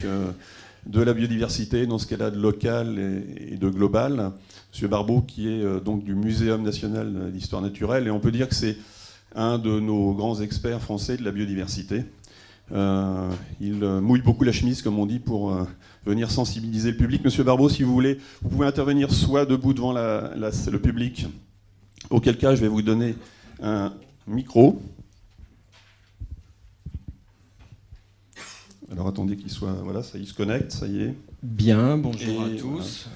de la biodiversité dans ce qu'elle a de local et de global. Monsieur Barbeau, qui est donc du Muséum national d'histoire naturelle, et on peut dire que c'est un de nos grands experts français de la biodiversité. Il mouille beaucoup la chemise, comme on dit, pour venir sensibiliser le public. Monsieur Barbeau, si vous voulez, vous pouvez intervenir soit debout devant le public, auquel cas je vais vous donner un micro. Alors attendez qu'il soit... Voilà, ça y se connecte, ça y est. Bien, bonjour à tous.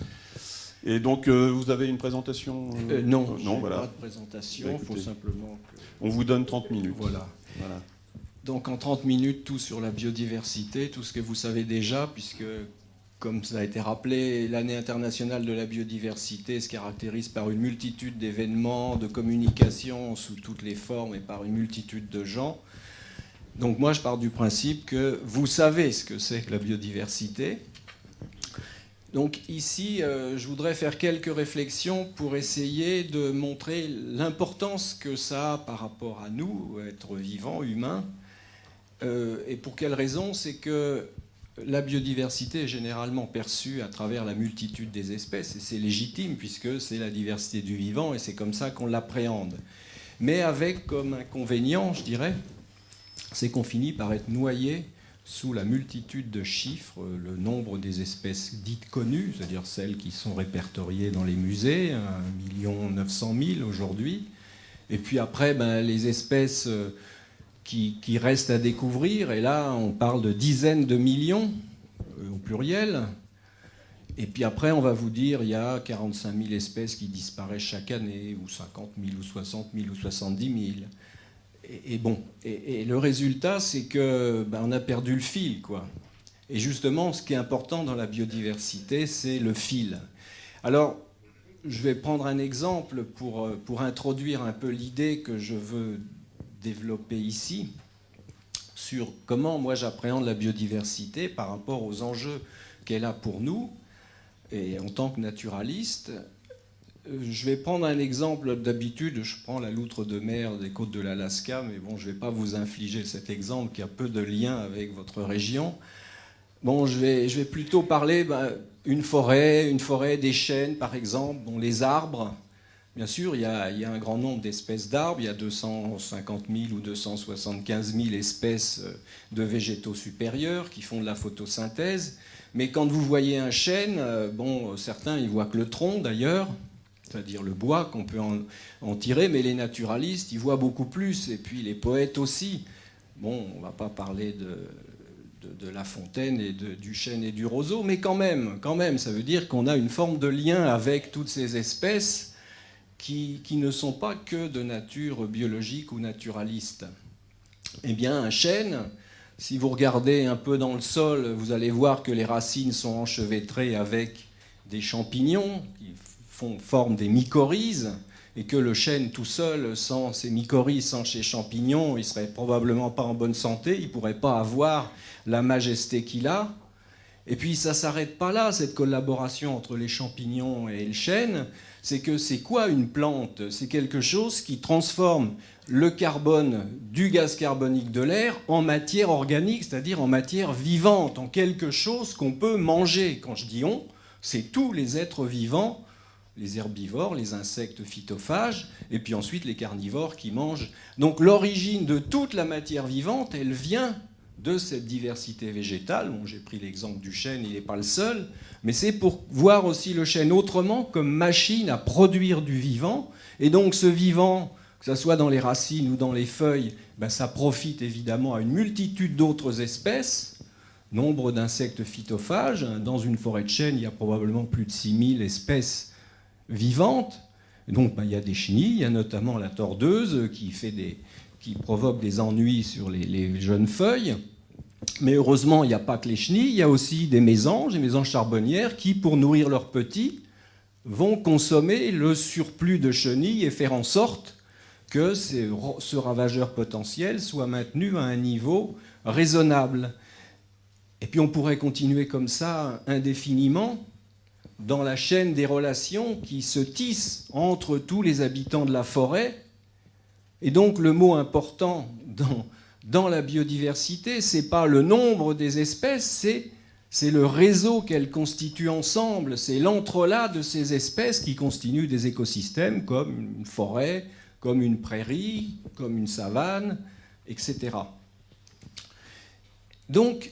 Voilà. Et donc, vous avez une présentation Non, non, voilà. Pas de présentation, il faut simplement que... On vous donne 30 minutes. Voilà. Donc en 30 minutes, tout sur la biodiversité, tout ce que vous savez déjà, puisque, comme ça a été rappelé, l'année internationale de la biodiversité se caractérise par une multitude d'événements, de communication sous toutes les formes et par une multitude de gens. Donc moi, je pars du principe que vous savez ce que c'est que la biodiversité. Donc ici, je voudrais faire quelques réflexions pour essayer de montrer l'importance que ça a par rapport à nous, êtres vivants, humains. Et pour quelle raison? C'est que la biodiversité est généralement perçue à travers la multitude des espèces, et c'est légitime puisque c'est la diversité du vivant, et c'est comme ça qu'on l'appréhende. Mais avec comme inconvénient, je dirais, c'est qu'on finit par être noyé sous la multitude de chiffres, le nombre des espèces dites connues, c'est-à-dire celles qui sont répertoriées dans les musées, 1 900 000 aujourd'hui, et puis après, les espèces qui restent à découvrir, et là, on parle de dizaines de millions, au pluriel, et puis après, on va vous dire, il y a 45 000 espèces qui disparaissent chaque année, ou 50 000, ou 60 000, ou 70 000. Et le résultat, c'est que on a perdu le fil, quoi. Et justement, ce qui est important dans la biodiversité, c'est le fil. Alors, je vais prendre un exemple pour introduire un peu l'idée que je veux développer ici sur comment moi j'appréhende la biodiversité par rapport aux enjeux qu'elle a pour nous. Et en tant que naturaliste, je vais prendre un exemple. D'habitude, je prends la loutre de mer des côtes de l'Alaska, mais bon, je ne vais pas vous infliger cet exemple qui a peu de lien avec votre région. Bon, je vais plutôt parler une forêt, des chênes, par exemple, les arbres. Bien sûr, il y a un grand nombre d'espèces d'arbres. Il y a 250 000 ou 275 000 espèces de végétaux supérieurs qui font de la photosynthèse. Mais quand vous voyez un chêne, certains ils voient que le tronc d'ailleurs, c'est-à-dire le bois qu'on peut en tirer, mais les naturalistes, ils voient beaucoup plus, et puis les poètes aussi. Bon, on ne va pas parler de La Fontaine et du chêne et du roseau, mais quand même, ça veut dire qu'on a une forme de lien avec toutes ces espèces qui ne sont pas que de nature biologique ou naturaliste. Eh bien, un chêne, si vous regardez un peu dans le sol, vous allez voir que les racines sont enchevêtrées avec des champignons qui forment des mycorhizes, et que le chêne tout seul, sans ces mycorhizes, sans ces champignons, il ne serait probablement pas en bonne santé, il ne pourrait pas avoir la majesté qu'il a. Et puis ça ne s'arrête pas là, cette collaboration entre les champignons et le chêne. C'est que c'est quoi une plante? C'est quelque chose qui transforme le carbone du gaz carbonique de l'air en matière organique, c'est-à-dire en matière vivante, en quelque chose qu'on peut manger. Quand je dis on, c'est tous les êtres vivants, les herbivores, les insectes phytophages, et puis ensuite les carnivores qui mangent. Donc l'origine de toute la matière vivante, elle vient de cette diversité végétale. Bon, j'ai pris l'exemple du chêne, il n'est pas le seul, mais c'est pour voir aussi le chêne autrement comme machine à produire du vivant. Et donc ce vivant, que ce soit dans les racines ou dans les feuilles, ça profite évidemment à une multitude d'autres espèces. Nombre d'insectes phytophages. Dans une forêt de chêne, il y a probablement plus de 6000 espèces vivantes. Et donc il y a des chenilles, il y a notamment la tordeuse qui provoque des ennuis sur les jeunes feuilles. Mais heureusement, il n'y a pas que les chenilles, il y a aussi des mésanges charbonnières qui, pour nourrir leurs petits, vont consommer le surplus de chenilles et faire en sorte que ce ravageur potentiel soit maintenu à un niveau raisonnable. Et puis on pourrait continuer comme ça indéfiniment dans la chaîne des relations qui se tissent entre tous les habitants de la forêt. Et donc le mot important dans la biodiversité, ce n'est pas le nombre des espèces, c'est c'est le réseau qu'elles constituent ensemble, c'est l'entrelac de ces espèces qui constituent des écosystèmes comme une forêt, comme une prairie, comme une savane, etc. Donc,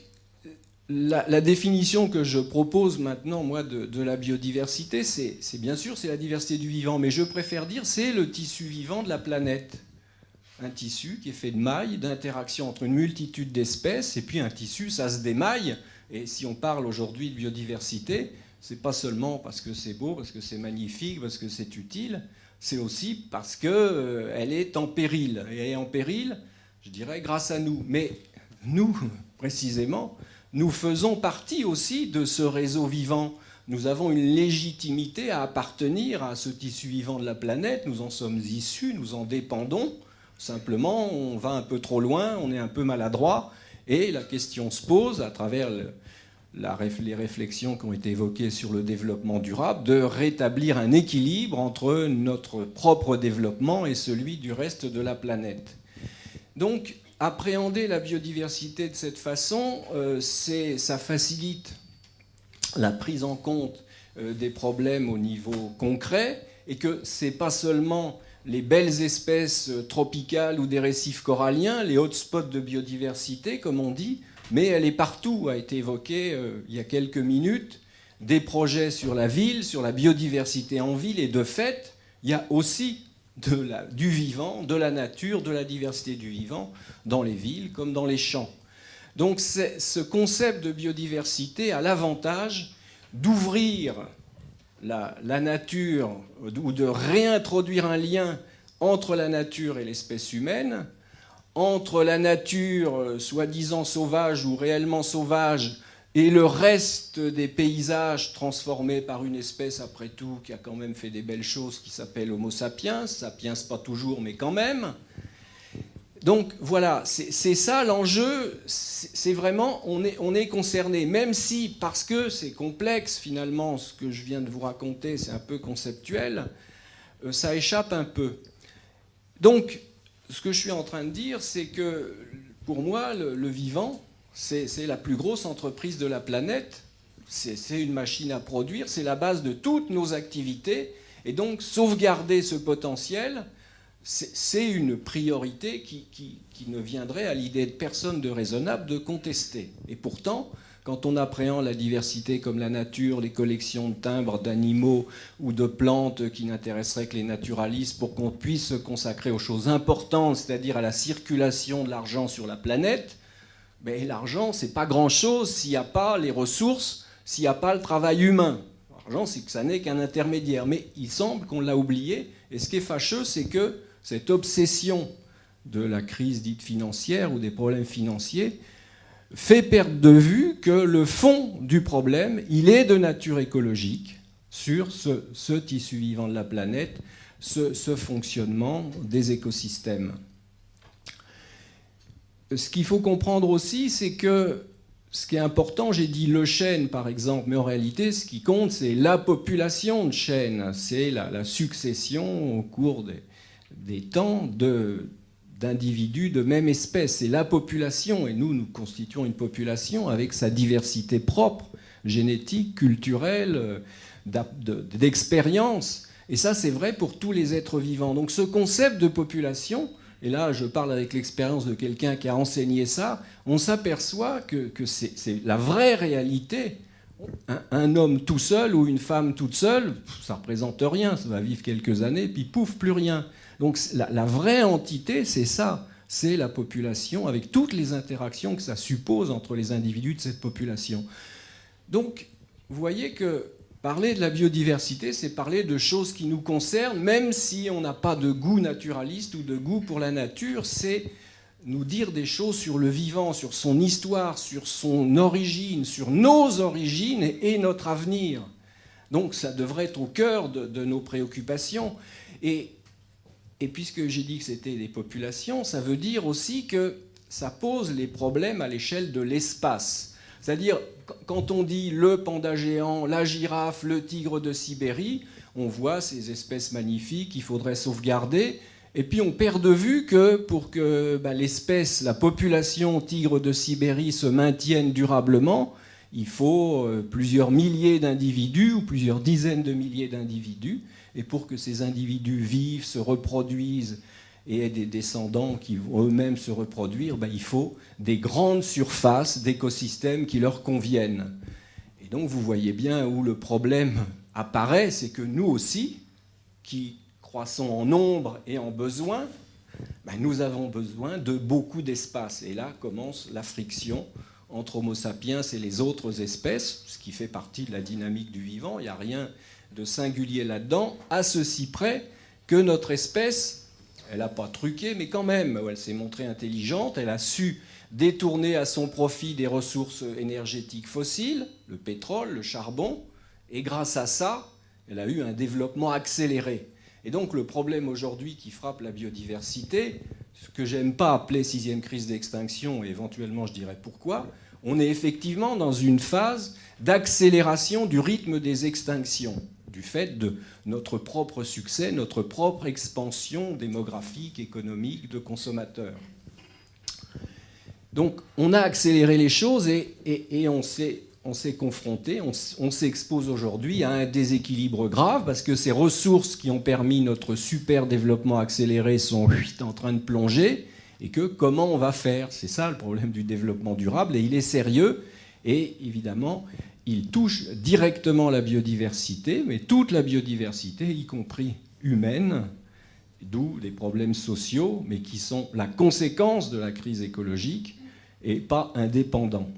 la définition que je propose maintenant, moi, de la biodiversité, c'est bien sûr, c'est la diversité du vivant, mais je préfère dire c'est le tissu vivant de la planète. Un tissu qui est fait de mailles, d'interactions entre une multitude d'espèces, et puis un tissu, ça se démaille. Et si on parle aujourd'hui de biodiversité, c'est pas seulement parce que c'est beau, parce que c'est magnifique, parce que c'est utile, c'est aussi parce qu'elle est en péril. Et elle est en péril, je dirais, grâce à nous. Mais nous, précisément, nous faisons partie aussi de ce réseau vivant. Nous avons une légitimité à appartenir à ce tissu vivant de la planète. Nous en sommes issus, nous en dépendons. Simplement, on va un peu trop loin, on est un peu maladroit. Et la question se pose, à travers les réflexions qui ont été évoquées sur le développement durable, de rétablir un équilibre entre notre propre développement et celui du reste de la planète. Donc, appréhender la biodiversité de cette façon, ça facilite la prise en compte des problèmes au niveau concret, et que ce n'est pas seulement les belles espèces tropicales ou des récifs coralliens, les hotspots de biodiversité, comme on dit, mais elle est partout, a été évoqué il y a quelques minutes, des projets sur la ville, sur la biodiversité en ville, et de fait, il y a aussi du vivant, de la nature, de la diversité du vivant dans les villes comme dans les champs. Donc ce concept de biodiversité a l'avantage d'ouvrir la nature, ou de réintroduire un lien entre la nature et l'espèce humaine, entre la nature soi-disant sauvage ou réellement sauvage et le reste des paysages transformés par une espèce, après tout, qui a quand même fait des belles choses, qui s'appelle Homo sapiens. Sapiens, pas toujours, mais quand même. Donc voilà, c'est ça l'enjeu, c'est vraiment, on est concerné, même si, parce que c'est complexe finalement, ce que je viens de vous raconter, c'est un peu conceptuel, ça échappe un peu. Donc, ce que je suis en train de dire, c'est que pour moi, le vivant, c'est la plus grosse entreprise de la planète, c'est une machine à produire, c'est la base de toutes nos activités, et donc sauvegarder ce potentiel, c'est une priorité qui ne viendrait à l'idée de personne de raisonnable de contester. Et pourtant, quand on appréhende la diversité comme la nature, les collections de timbres d'animaux ou de plantes qui n'intéresseraient que les naturalistes pour qu'on puisse se consacrer aux choses importantes, c'est-à-dire à la circulation de l'argent sur la planète, ben, l'argent, c'est pas grand-chose s'il n'y a pas les ressources, s'il n'y a pas le travail humain. L'argent, c'est que ça n'est qu'un intermédiaire. Mais il semble qu'on l'a oublié. Et ce qui est fâcheux, c'est que cette obsession de la crise dite financière ou des problèmes financiers fait perdre de vue que le fond du problème, il est de nature écologique sur ce tissu vivant de la planète, ce fonctionnement des écosystèmes. Ce qu'il faut comprendre aussi, c'est que ce qui est important, j'ai dit le chêne par exemple, mais en réalité, ce qui compte, c'est la population de chênes, c'est la succession au cours des temps d'individus de même espèce. C'est la population, et nous constituons une population avec sa diversité propre, génétique, culturelle, d'expérience. Et ça, c'est vrai pour tous les êtres vivants. Donc ce concept de population, et là je parle avec l'expérience de quelqu'un qui a enseigné ça, on s'aperçoit que c'est la vraie réalité. Un homme tout seul ou une femme toute seule, ça ne représente rien, ça va vivre quelques années, puis pouf, plus rien. Donc la vraie entité, c'est ça, c'est la population, avec toutes les interactions que ça suppose entre les individus de cette population. Donc, vous voyez que parler de la biodiversité, c'est parler de choses qui nous concernent, même si on n'a pas de goût naturaliste ou de goût pour la nature, c'est nous dire des choses sur le vivant, sur son histoire, sur son origine, sur nos origines et notre avenir. Donc ça devrait être au cœur de nos préoccupations. Et puisque j'ai dit que c'était des populations, ça veut dire aussi que ça pose les problèmes à l'échelle de l'espace. C'est-à-dire, quand on dit le panda géant, la girafe, le tigre de Sibérie, on voit ces espèces magnifiques qu'il faudrait sauvegarder, et puis on perd de vue que pour que l'espèce, la population tigre de Sibérie se maintienne durablement, il faut plusieurs milliers d'individus ou plusieurs dizaines de milliers d'individus. Et pour que ces individus vivent, se reproduisent et aient des descendants qui vont eux-mêmes se reproduire, il faut des grandes surfaces d'écosystèmes qui leur conviennent. Et donc vous voyez bien où le problème apparaît, c'est que nous aussi, qui croissons en nombre et en besoin, nous avons besoin de beaucoup d'espace. Et là commence la friction entre Homo sapiens et les autres espèces, ce qui fait partie de la dynamique du vivant. Il n'y a rien de singulier là-dedans, à ceci près que notre espèce, elle n'a pas truqué, mais quand même, elle s'est montrée intelligente, elle a su détourner à son profit des ressources énergétiques fossiles, le pétrole, le charbon, et grâce à ça, elle a eu un développement accéléré. Et donc le problème aujourd'hui qui frappe la biodiversité, ce que j'aime pas appeler sixième crise d'extinction, et éventuellement je dirais pourquoi, on est effectivement dans une phase d'accélération du rythme des extinctions, du fait de notre propre succès, notre propre expansion démographique, économique, de consommateurs. Donc on a accéléré les choses et on s'est confronté, on s'expose aujourd'hui à un déséquilibre grave parce que ces ressources qui ont permis notre super développement accéléré sont en train de plonger et que comment on va faire? C'est ça le problème du développement durable et il est sérieux et évidemment il touche directement la biodiversité, mais toute la biodiversité, y compris humaine, d'où des problèmes sociaux, mais qui sont la conséquence de la crise écologique et pas indépendants.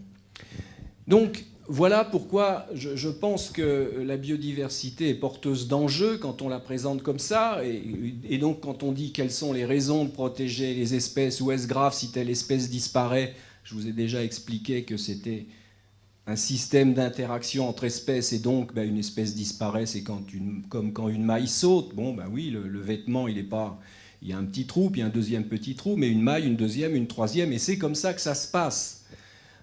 Donc, voilà pourquoi je pense que la biodiversité est porteuse d'enjeux quand on la présente comme ça. Et donc, quand on dit quelles sont les raisons de protéger les espèces, ou est-ce grave si telle espèce disparaît, je vous ai déjà expliqué que c'était un système d'interaction entre espèces, et donc une espèce disparaît, c'est comme quand une maille saute. Bon, oui, le vêtement, il y a un petit trou, puis un deuxième petit trou, mais une maille, une deuxième, une troisième, et c'est comme ça que ça se passe.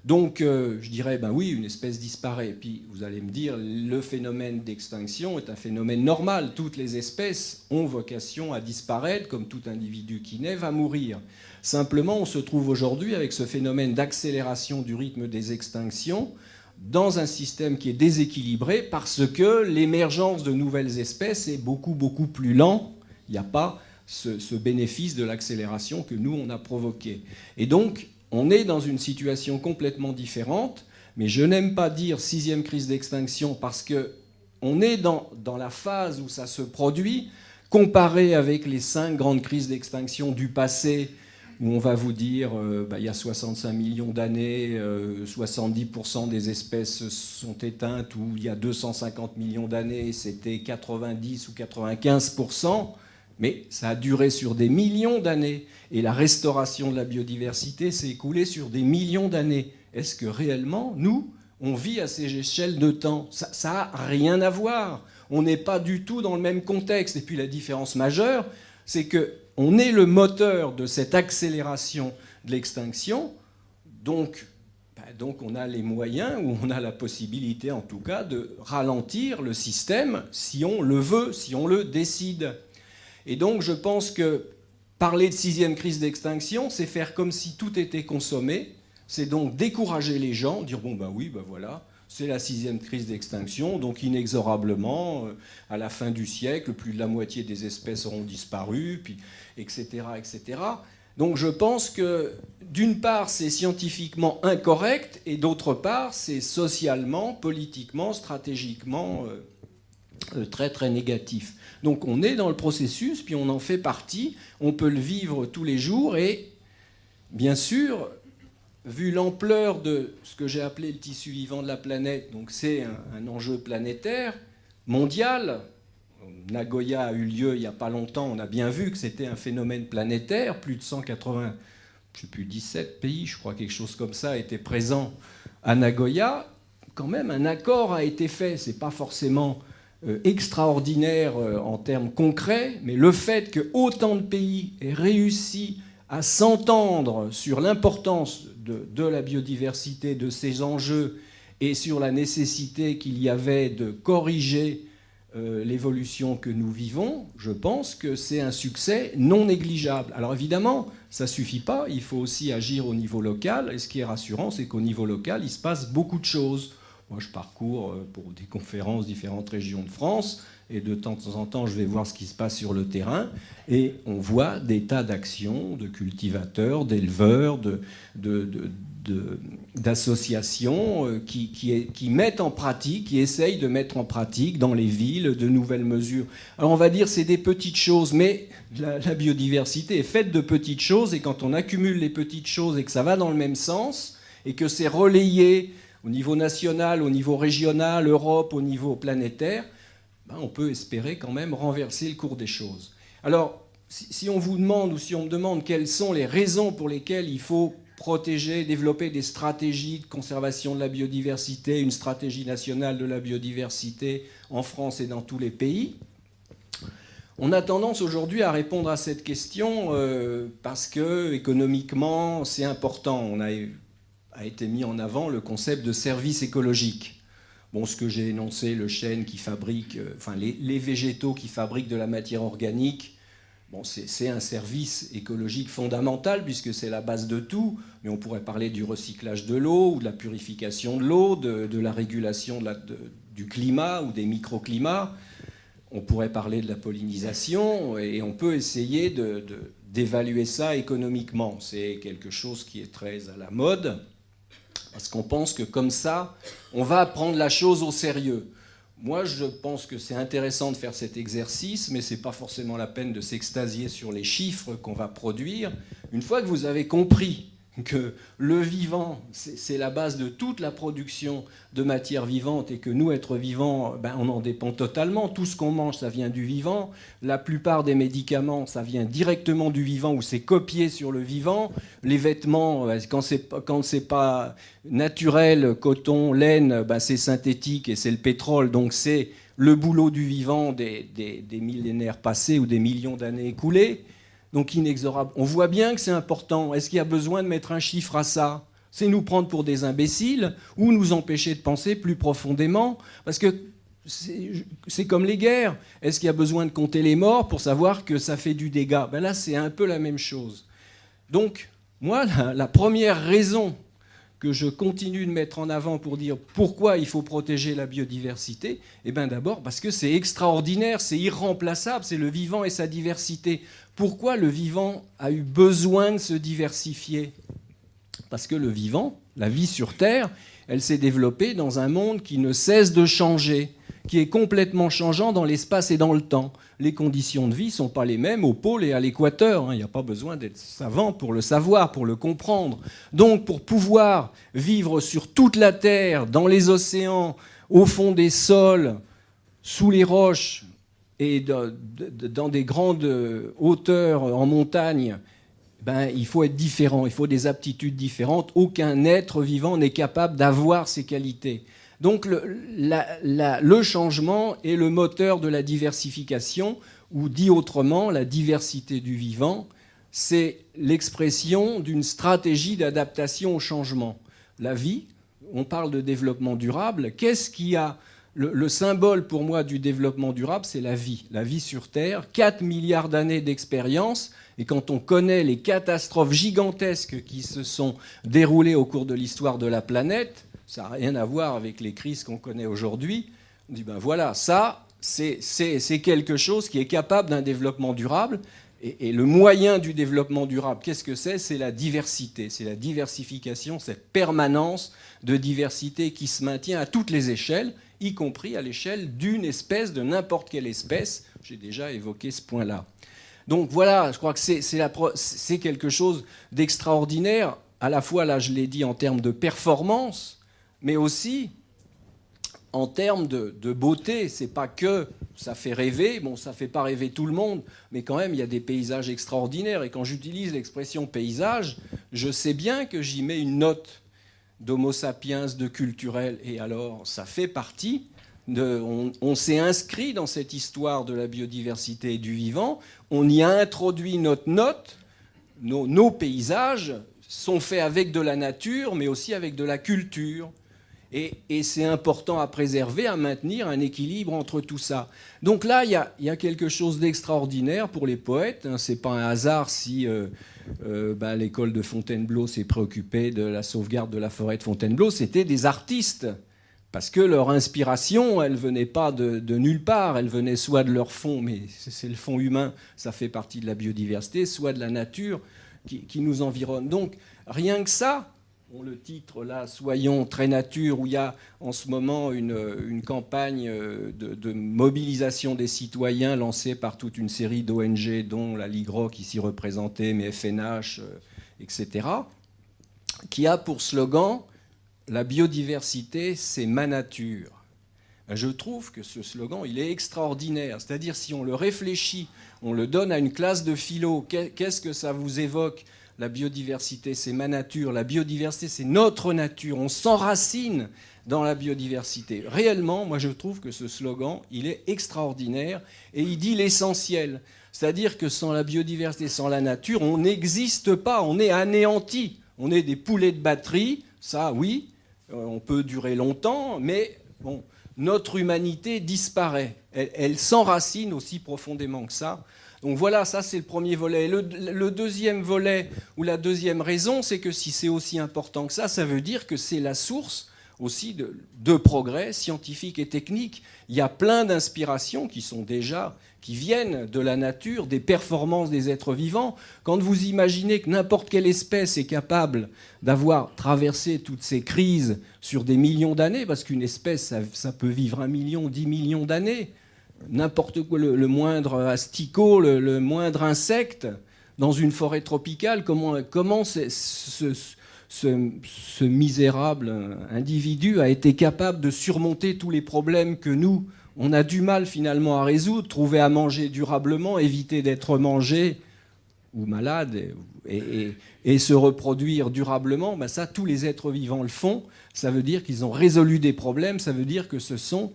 Donc, je dirais, oui, une espèce disparaît. Et puis, vous allez me dire, le phénomène d'extinction est un phénomène normal. Toutes les espèces ont vocation à disparaître, comme tout individu qui naît va mourir. Simplement, on se trouve aujourd'hui avec ce phénomène d'accélération du rythme des extinctions dans un système qui est déséquilibré parce que l'émergence de nouvelles espèces est beaucoup, beaucoup plus lente. Il n'y a pas ce bénéfice de l'accélération que nous, on a provoqué. Et donc, on est dans une situation complètement différente, mais je n'aime pas dire sixième crise d'extinction parce qu'on est dans la phase où ça se produit, comparé avec les 5 grandes crises d'extinction du passé, où on va vous dire il y a 65 millions d'années, 70% des espèces sont éteintes, ou il y a 250 millions d'années, c'était 90 ou 95%. Mais ça a duré sur des millions d'années. Et la restauration de la biodiversité s'est écoulée sur des millions d'années. Est-ce que réellement, nous, on vit à ces échelles de temps? Ça n'a rien à voir. On n'est pas du tout dans le même contexte. Et puis la différence majeure, c'est qu'on est le moteur de cette accélération de l'extinction. Donc on a les moyens, ou on a la possibilité en tout cas, de ralentir le système si on le veut, si on le décide. Et donc je pense que parler de sixième crise d'extinction, c'est faire comme si tout était consommé, c'est donc décourager les gens, dire voilà, c'est la sixième crise d'extinction, donc inexorablement, à la fin du siècle, plus de la moitié des espèces auront disparu, puis, etc., etc. Donc je pense que d'une part c'est scientifiquement incorrect, et d'autre part c'est socialement, politiquement, stratégiquement très très négatif. Donc on est dans le processus, puis on en fait partie, on peut le vivre tous les jours, et bien sûr, vu l'ampleur de ce que j'ai appelé le tissu vivant de la planète, donc c'est un enjeu planétaire, mondial. Nagoya a eu lieu il n'y a pas longtemps, on a bien vu que c'était un phénomène planétaire, plus de 180, je ne sais plus, 17 pays, je crois, quelque chose comme ça, étaient présents à Nagoya. Quand même, un accord a été fait, c'est pas forcément extraordinaire en termes concrets, mais le fait que autant de pays aient réussi à s'entendre sur l'importance de la biodiversité, de ces enjeux, et sur la nécessité qu'il y avait de corriger l'évolution que nous vivons, je pense que c'est un succès non négligeable. Alors évidemment, ça ne suffit pas, il faut aussi agir au niveau local, et ce qui est rassurant, c'est qu'au niveau local, il se passe beaucoup de choses. Moi, je parcours pour des conférences différentes régions de France, et de temps en temps, je vais voir ce qui se passe sur le terrain, et on voit des tas d'actions de cultivateurs, d'éleveurs, d'associations qui mettent en pratique, qui essayent de mettre en pratique dans les villes de nouvelles mesures. Alors on va dire c'est des petites choses, mais la biodiversité est faite de petites choses, et quand on accumule les petites choses et que ça va dans le même sens, et que c'est relayé au niveau national, au niveau régional, Europe, au niveau planétaire, ben on peut espérer quand même renverser le cours des choses. Alors, si on vous demande, ou si on me demande quelles sont les raisons pour lesquelles il faut protéger, développer des stratégies de conservation de la biodiversité, une stratégie nationale de la biodiversité en France et dans tous les pays, on a tendance aujourd'hui à répondre à cette question parce que économiquement c'est important. On a été mis en avant le concept de service écologique. Bon, ce que j'ai énoncé, le chêne qui fabrique, enfin les végétaux qui fabriquent de la matière organique, bon, c'est un service écologique fondamental puisque c'est la base de tout, mais on pourrait parler du recyclage de l'eau ou de la purification de l'eau, de la régulation du climat ou des microclimats. On pourrait parler de la pollinisation et on peut essayer d'évaluer ça économiquement. C'est quelque chose qui est très à la mode parce qu'on pense que comme ça, on va prendre la chose au sérieux. Moi, je pense que c'est intéressant de faire cet exercice, mais ce n'est pas forcément la peine de s'extasier sur les chiffres qu'on va produire. Une fois que vous avez compris que le vivant, c'est la base de toute la production de matière vivante et que nous, êtres vivants, ben, on en dépend totalement. Tout ce qu'on mange, ça vient du vivant. La plupart des médicaments, ça vient directement du vivant ou c'est copié sur le vivant. Les vêtements, quand c'est pas naturel, coton, laine, ben, c'est synthétique et c'est le pétrole. Donc c'est le boulot du vivant des millénaires passés ou des millions d'années écoulées. Donc inexorable. On voit bien que c'est important. Est-ce qu'il y a besoin de mettre un chiffre à ça? C'est nous prendre pour des imbéciles ou nous empêcher de penser plus profondément? Parce que c'est comme les guerres. Est-ce qu'il y a besoin de compter les morts pour savoir que ça fait du dégât? Ben là, c'est un peu la même chose. Donc, moi, la première raison que je continue de mettre en avant pour dire pourquoi il faut protéger la biodiversité, eh bien d'abord parce que c'est extraordinaire, c'est irremplaçable, c'est le vivant et sa diversité. Pourquoi le vivant a eu besoin de se diversifier? Parce que le vivant, la vie sur Terre, elle s'est développée dans un monde qui ne cesse de changer, qui est complètement changeant dans l'espace et dans le temps. Les conditions de vie ne sont pas les mêmes au pôle et à l'équateur. Il n'y a pas besoin d'être savant pour le savoir, pour le comprendre. Donc, pour pouvoir vivre sur toute la Terre, dans les océans, au fond des sols, sous les roches et dans des grandes hauteurs en montagne, ben, il faut être différent, il faut des aptitudes différentes. Aucun être vivant n'est capable d'avoir ces qualités. Donc le changement est le moteur de la diversification, ou dit autrement, la diversité du vivant, c'est l'expression d'une stratégie d'adaptation au changement. La vie, on parle de développement durable, qu'est-ce qui a... Le symbole pour moi du développement durable, c'est la vie sur Terre, 4 milliards d'années d'expérience, et quand on connaît les catastrophes gigantesques qui se sont déroulées au cours de l'histoire de la planète, ça n'a rien à voir avec les crises qu'on connaît aujourd'hui. On dit, ben voilà, ça, c'est quelque chose qui est capable d'un développement durable. Et le moyen du développement durable, qu'est-ce que c'est? C'est la diversité, c'est la diversification, cette permanence de diversité qui se maintient à toutes les échelles, y compris à l'échelle d'une espèce, de n'importe quelle espèce. J'ai déjà évoqué ce point-là. Donc voilà, je crois que c'est quelque chose d'extraordinaire, à la fois, là je l'ai dit, en termes de performance, mais aussi en termes de beauté. C'est pas que ça fait rêver, bon, ça fait pas rêver tout le monde, mais quand même, il y a des paysages extraordinaires. Et quand j'utilise l'expression paysage, je sais bien que j'y mets une note d'homo sapiens, de culturel. Et alors, ça fait partie on s'est inscrit dans cette histoire de la biodiversité et du vivant, on y a introduit notre note, nos paysages sont faits avec de la nature, mais aussi avec de la culture. Et c'est important à préserver, à maintenir un équilibre entre tout ça. Donc là, il y a quelque chose d'extraordinaire pour les poètes. Ce n'est pas un hasard si l'école de Fontainebleau s'est préoccupée de la sauvegarde de la forêt de Fontainebleau. C'était des artistes, parce que leur inspiration, elle ne venait pas de nulle part. Elle venait soit de leur fond, mais c'est le fond humain, ça fait partie de la biodiversité, soit de la nature qui nous environne. Donc rien que ça... Le titre là, Soyons très nature, où il y a en ce moment une campagne de mobilisation des citoyens lancée par toute une série d'ONG, dont la Ligue Rock ici représentée, mais FNH, etc., qui a pour slogan « La biodiversité, c'est ma nature ». Je trouve que ce slogan, il est extraordinaire. C'est-à-dire, si on le réfléchit, on le donne à une classe de philo, qu'est-ce que ça vous évoque ? La biodiversité, c'est ma nature. La biodiversité, c'est notre nature. On s'enracine dans la biodiversité. Réellement, moi, je trouve que ce slogan, il est extraordinaire et il dit l'essentiel. C'est-à-dire que sans la biodiversité, sans la nature, on n'existe pas. On est anéanti. On est des poulets de batterie. Ça, oui, on peut durer longtemps, mais bon, notre humanité disparaît. Elle s'enracine aussi profondément que ça. Donc voilà, ça c'est le premier volet. Le deuxième volet, ou la deuxième raison, c'est que si c'est aussi important que ça veut dire que c'est la source aussi de progrès scientifiques et techniques. Il y a plein d'inspirations qui viennent de la nature, des performances des êtres vivants. Quand vous imaginez que n'importe quelle espèce est capable d'avoir traversé toutes ces crises sur des millions d'années, parce qu'une espèce, ça peut vivre 1 million, 10 millions d'années, n'importe quoi, le moindre asticot, le moindre insecte, dans une forêt tropicale, comment ce misérable individu a été capable de surmonter tous les problèmes que nous, on a du mal finalement à résoudre, trouver à manger durablement, éviter d'être mangé ou malade et se reproduire durablement, ben ça, tous les êtres vivants le font. Ça veut dire qu'ils ont résolu des problèmes, ça veut dire que ce sont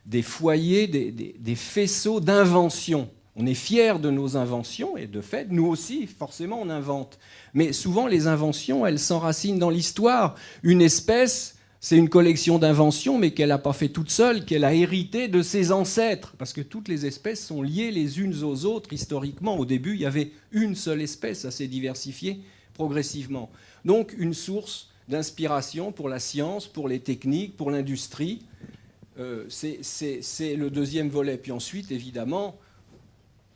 des foyers, des faisceaux d'invention. On est fiers de nos inventions, et de fait, nous aussi, forcément, on invente. Mais souvent, les inventions, elles s'enracinent dans l'histoire. Une espèce, c'est une collection d'inventions, mais qu'elle n'a pas fait toute seule, qu'elle a hérité de ses ancêtres. Parce que toutes les espèces sont liées les unes aux autres, historiquement. Au début, il y avait une seule espèce, ça s'est diversifié progressivement. Donc, une source d'inspiration pour la science, pour les techniques, pour l'industrie. C'est le deuxième volet. Puis ensuite, évidemment,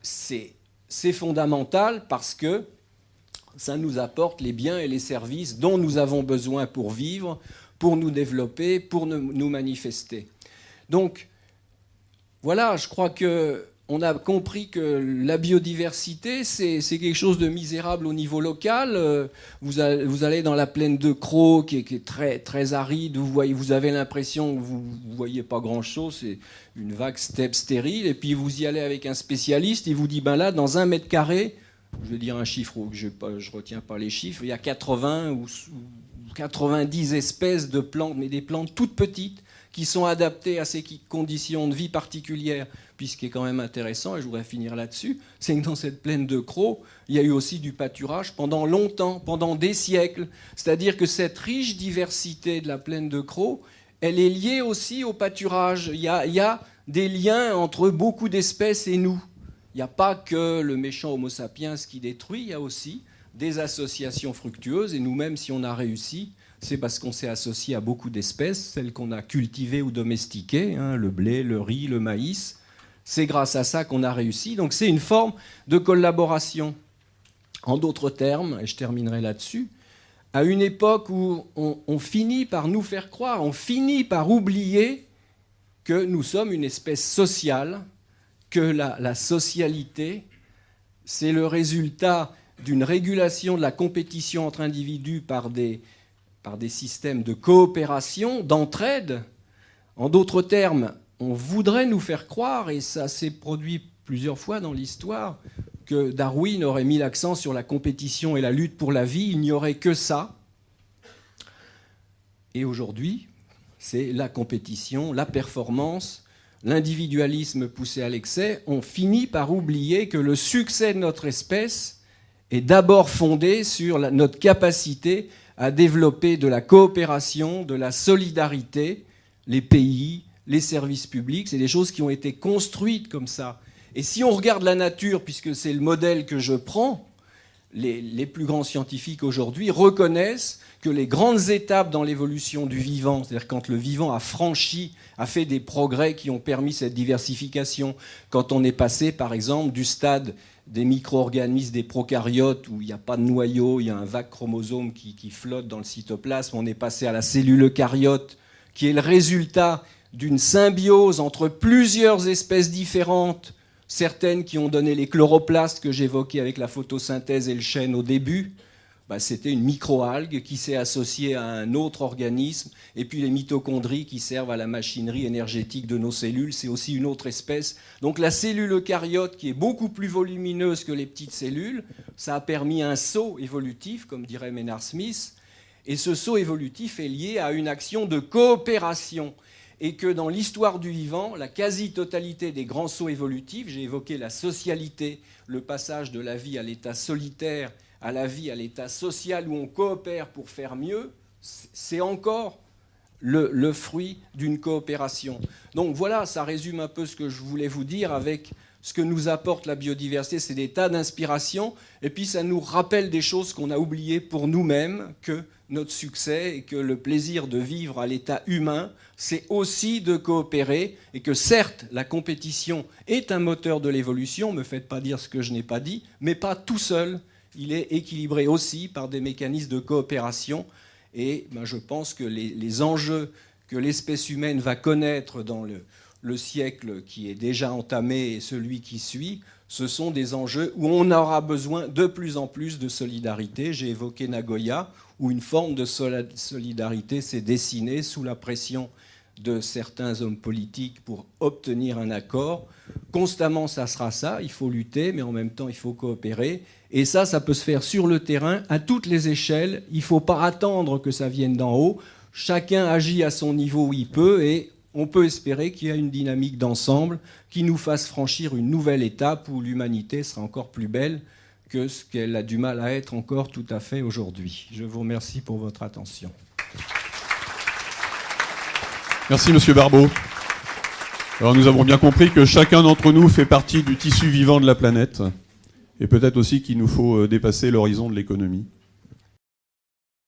c'est fondamental parce que ça nous apporte les biens et les services dont nous avons besoin pour vivre, pour nous développer, pour nous manifester. Donc, voilà, je crois qu'on a compris que la biodiversité, c'est quelque chose de misérable au niveau local. Vous allez dans la plaine de Crau, qui est très, très aride, vous avez l'impression que vous ne voyez pas grand-chose, c'est une vague steppe stérile, et puis vous y allez avec un spécialiste, il vous dit, ben là, dans 1 mètre carré, je vais dire un chiffre, je ne retiens pas les chiffres, il y a 80 ou 90 espèces de plantes, mais des plantes toutes petites, qui sont adaptées à ces conditions de vie particulières. Puis ce qui est quand même intéressant, et je voudrais finir là-dessus, c'est que dans cette plaine de Crau, il y a eu aussi du pâturage pendant longtemps, pendant des siècles. C'est-à-dire que cette riche diversité de la plaine de Crau, elle est liée aussi au pâturage. Il y a des liens entre beaucoup d'espèces et nous. Il n'y a pas que le méchant Homo sapiens qui détruit, il y a aussi des associations fructueuses. Et nous-mêmes, si on a réussi, c'est parce qu'on s'est associé à beaucoup d'espèces, celles qu'on a cultivées ou domestiquées, hein, le blé, le riz, le maïs. C'est grâce à ça qu'on a réussi. Donc c'est une forme de collaboration. En d'autres termes, et je terminerai là-dessus, à une époque où on finit par nous faire croire, on finit par oublier que nous sommes une espèce sociale, que la socialité, c'est le résultat d'une régulation de la compétition entre individus par des systèmes de coopération, d'entraide. En d'autres termes, on voudrait nous faire croire, et ça s'est produit plusieurs fois dans l'histoire, que Darwin aurait mis l'accent sur la compétition et la lutte pour la vie, il n'y aurait que ça. Et aujourd'hui, c'est la compétition, la performance, l'individualisme poussé à l'excès. On finit par oublier que le succès de notre espèce est d'abord fondée sur notre capacité à développer de la coopération, de la solidarité, les pays, les services publics. C'est des choses qui ont été construites comme ça. Et si on regarde la nature, puisque c'est le modèle que je prends, les plus grands scientifiques aujourd'hui reconnaissent que les grandes étapes dans l'évolution du vivant, c'est-à-dire quand le vivant a fait des progrès qui ont permis cette diversification, quand on est passé par exemple du stade des micro-organismes, des prokaryotes, où il n'y a pas de noyau, il y a un vague chromosome qui flotte dans le cytoplasme, on est passé à la cellule eucaryote, qui est le résultat d'une symbiose entre plusieurs espèces différentes, certaines qui ont donné les chloroplastes que j'évoquais avec la photosynthèse et le chêne au début. C'était une microalgue qui s'est associée à un autre organisme. Et puis les mitochondries qui servent à la machinerie énergétique de nos cellules, c'est aussi une autre espèce. Donc la cellule eucaryote, qui est beaucoup plus volumineuse que les petites cellules, ça a permis un saut évolutif, comme dirait Maynard Smith. Et ce saut évolutif est lié à une action de coopération. Et que dans l'histoire du vivant, la quasi-totalité des grands sauts évolutifs, j'ai évoqué la socialité, le passage de la vie à l'état solitaire, à la vie à l'état social où on coopère pour faire mieux, c'est encore le fruit d'une coopération. Donc voilà, ça résume un peu ce que je voulais vous dire avec ce que nous apporte la biodiversité, c'est des tas d'inspiration, et puis ça nous rappelle des choses qu'on a oubliées pour nous-mêmes, que notre succès et que le plaisir de vivre à l'état humain, c'est aussi de coopérer, et que certes, la compétition est un moteur de l'évolution, ne me faites pas dire ce que je n'ai pas dit, mais pas tout seul. Il est équilibré aussi par des mécanismes de coopération. Et je pense que les enjeux que l'espèce humaine va connaître dans le siècle qui est déjà entamé et celui qui suit, ce sont des enjeux où on aura besoin de plus en plus de solidarité. J'ai évoqué Nagoya, où une forme de solidarité s'est dessinée sous la pression de certains hommes politiques pour obtenir un accord. Constamment, ça sera ça. Il faut lutter, mais en même temps, il faut coopérer. Et ça peut se faire sur le terrain, à toutes les échelles. Il ne faut pas attendre que ça vienne d'en haut. Chacun agit à son niveau où il peut, et on peut espérer qu'il y a une dynamique d'ensemble qui nous fasse franchir une nouvelle étape où l'humanité sera encore plus belle que ce qu'elle a du mal à être encore tout à fait aujourd'hui. Je vous remercie pour votre attention. Merci Monsieur Barbeau. Alors nous avons bien compris que chacun d'entre nous fait partie du tissu vivant de la planète, et peut-être aussi qu'il nous faut dépasser l'horizon de l'économie.